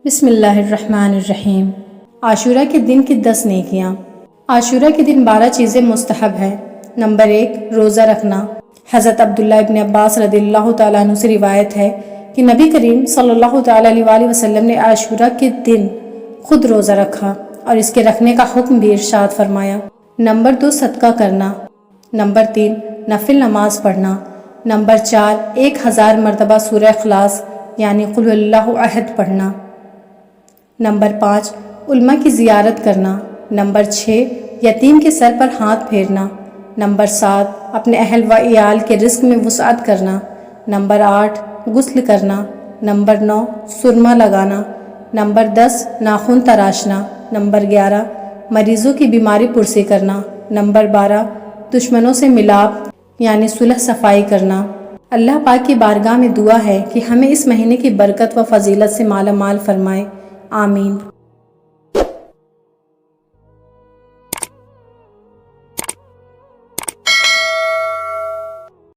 بسم اللہ الرحمن الرحیم۔ عاشورہ کے دن کی 10 نیکیاں۔ عاشورہ کے دن 12 چیزیں مستحب ہیں۔ نمبر 1، روزہ رکھنا۔ حضرت عبداللہ ابن عباس رضی اللہ تعالیٰ عنہ سے روایت ہے کہ نبی کریم صلی اللہ تعالیٰ علیہ وسلم نے عاشورہ کے دن خود روزہ رکھا اور اس کے رکھنے کا حکم بھی ارشاد فرمایا۔ نمبر 2، صدقہ کرنا۔ نمبر 3، نفل نماز پڑھنا۔ نمبر 4، 1000 مرتبہ سورہ اخلاص یعنی قل اللہ احد پڑھنا۔ نمبر 5، علماء کی زیارت کرنا۔ نمبر 6، یتیم کے سر پر ہاتھ پھیرنا۔ نمبر 7، اپنے اہل و عیال کے رزق میں وسعت کرنا۔ نمبر 8، غسل کرنا۔ نمبر 9، سرما لگانا۔ نمبر 10، ناخن تراشنا۔ نمبر 11، مریضوں کی بیماری پرسی کرنا۔ نمبر 12، دشمنوں سے ملاپ یعنی صلح صفائی کرنا۔ اللہ پاک کی بارگاہ میں دعا ہے کہ ہمیں اس مہینے کی برکت و فضیلت سے مالا مال فرمائے، آمین۔